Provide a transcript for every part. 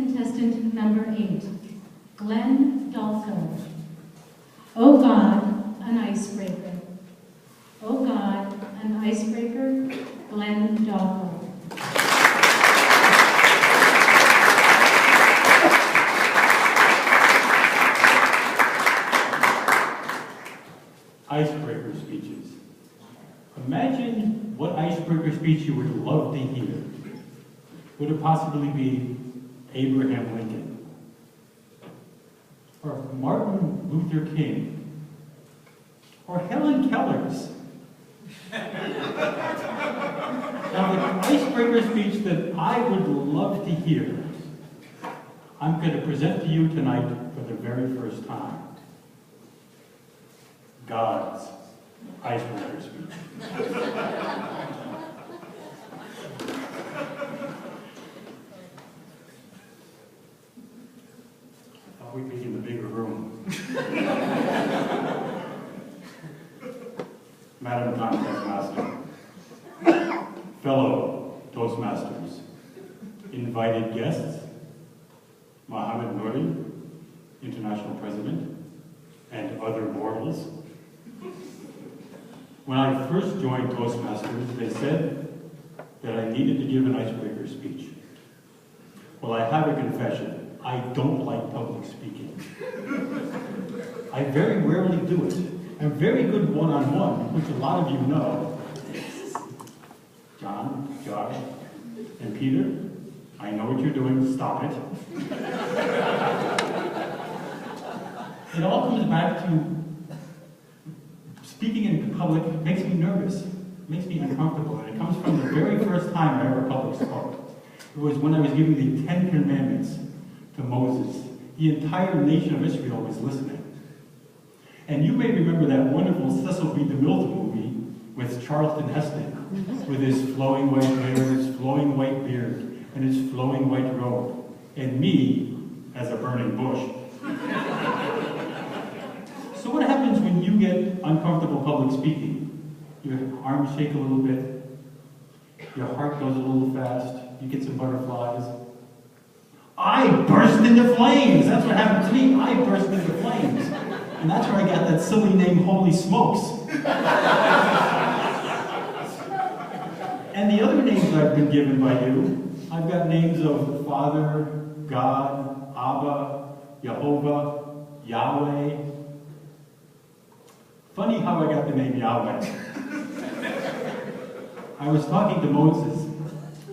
Contestant number 8, Glenn Dalco. Oh God, an icebreaker. Oh God, an icebreaker, Glenn Dalco. Icebreaker speeches. Imagine what icebreaker speech you would love to hear. Would it possibly be Abraham Lincoln? Or Martin Luther King? Or Helen Keller's? Now, the icebreaker speech that I would love to hear, I'm going to present to you tonight for the very first time. God's icebreaker speech. Thought we'd be in the bigger room. Madam Contest Master, fellow Toastmasters, invited guests, Mohammed Nouri, International President, and other mortals. When I first joined Toastmasters, they said that I needed to give an icebreaker speech. Well, I have a confession. I don't like public speaking. I very rarely do it. I'm very good one-on-one, which a lot of you know. John, Josh, and Peter, I know what you're doing. Stop it. It all comes back to speaking in public makes me nervous, makes me uncomfortable, and it comes from the very first time I ever public spoke. It was when I was giving the 10 Commandments to Moses. The entire nation of Israel was listening. And you may remember that wonderful Cecil B. DeMille movie with Charlton Heston, with his flowing white hair, his flowing white beard, and his flowing white robe, and me as a burning bush. So what happens when you get uncomfortable public speaking? Your arms shake a little bit, your heart goes a little fast, you get some butterflies. I burst into flames! That's what happened to me. I burst into flames. And that's where I got that silly name, Holy Smokes. And the other names I've been given by you, I've got names of Father, God, Abba, Jehovah, Yahweh. Funny how I got the name Yahweh. I was talking to Moses.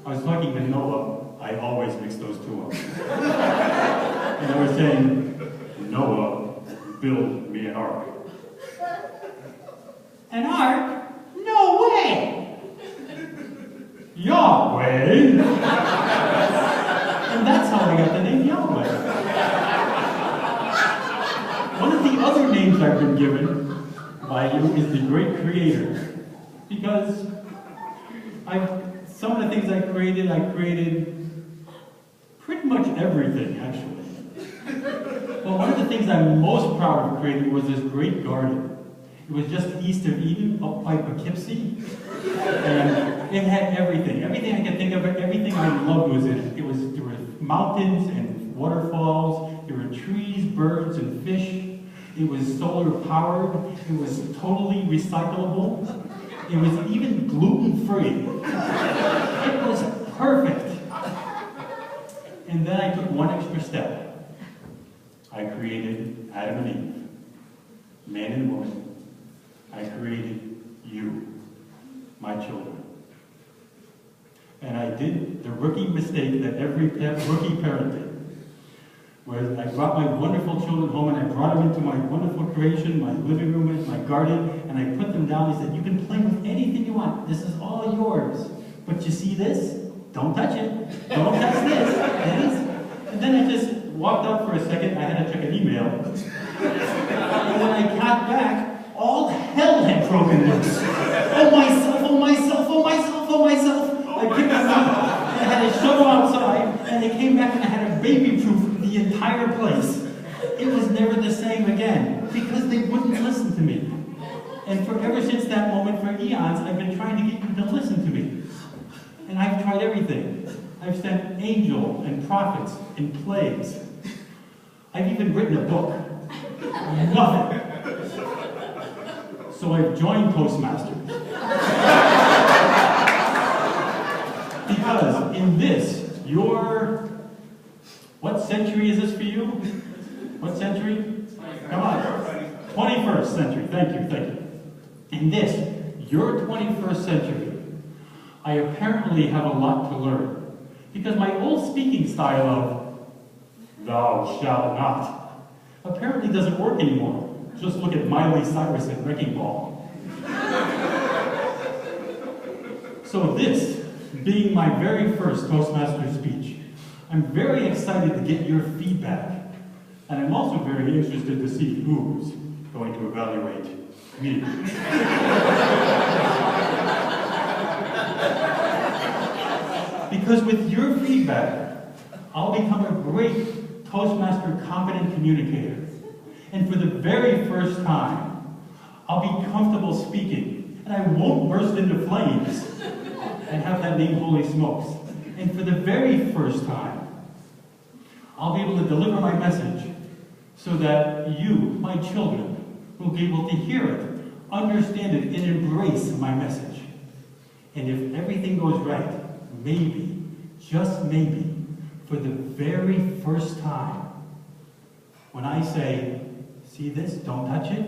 I was talking to Noah. I always mix those two up. And I was saying, Noah, build me an ark. An ark? No way! Yahweh! And that's how I got the name Yahweh. One of the other names I've been given by you is the Great Creator. Because some of the things I created pretty much everything, actually. Well, one of the things I'm most proud of creating was this great garden. It was just east of Eden, up by Poughkeepsie. And it had everything. Everything I could think of, everything I loved was in it. There were mountains and waterfalls. There were trees, birds, and fish. It was solar powered. It was totally recyclable. It was even gluten-free. It was perfect. And then I took one extra step. I created Adam and Eve, man and woman. I created you, my children. And I did the rookie mistake that every rookie parent did, where I brought my wonderful children home and I brought them into my wonderful creation, my living room, my garden, and I put them down and said, you can play with anything you want. This is all yours. But you see this? Don't touch it. Don't touch this. And then I just walked out for a second. I had to check an email. And when I got back, all hell had broken loose. Oh myself, oh myself, oh myself, oh myself. I picked them up, and I had to shove them outside, and they came back and I had to baby-proof the entire place. It was never the same again, because they wouldn't listen to me. And ever since that moment, for eons, I've been trying to get you to listen to me. And I've tried everything. I've sent angels and prophets in plagues. I've even written a book. Nothing. So I've joined Toastmasters. Because in this, what century is this for you? What century? Come on. 21st century. Thank you. In this, your 21st century, I apparently have a lot to learn. Because my old speaking style of, thou shalt not, apparently doesn't work anymore. Just look at Miley Cyrus and Wrecking Ball. So this, being my very first Toastmaster speech, I'm very excited to get your feedback. And I'm also very interested to see who's going to evaluate me. Because with your feedback, I'll become a great Toastmaster competent communicator. And for the very first time, I'll be comfortable speaking, and I won't burst into flames and have that name Holy Smokes. And for the very first time, I'll be able to deliver my message so that you, my children, will be able to hear it, understand it, and embrace my message. And if everything goes right, maybe, just maybe, for the very first time, when I say, see this, don't touch it,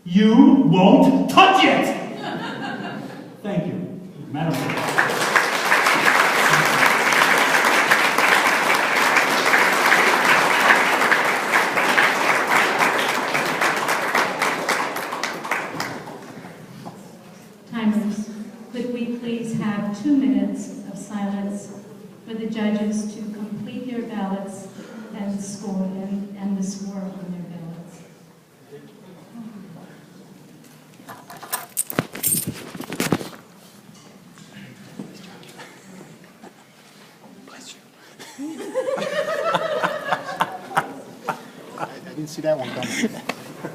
you won't touch it! Thank you, Madam President. Timers, could we please have 2 minutes of silence for the judges to complete their ballots and score and the score on their ballots. Bless you. I didn't see that one coming.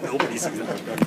Nobody sees that one coming.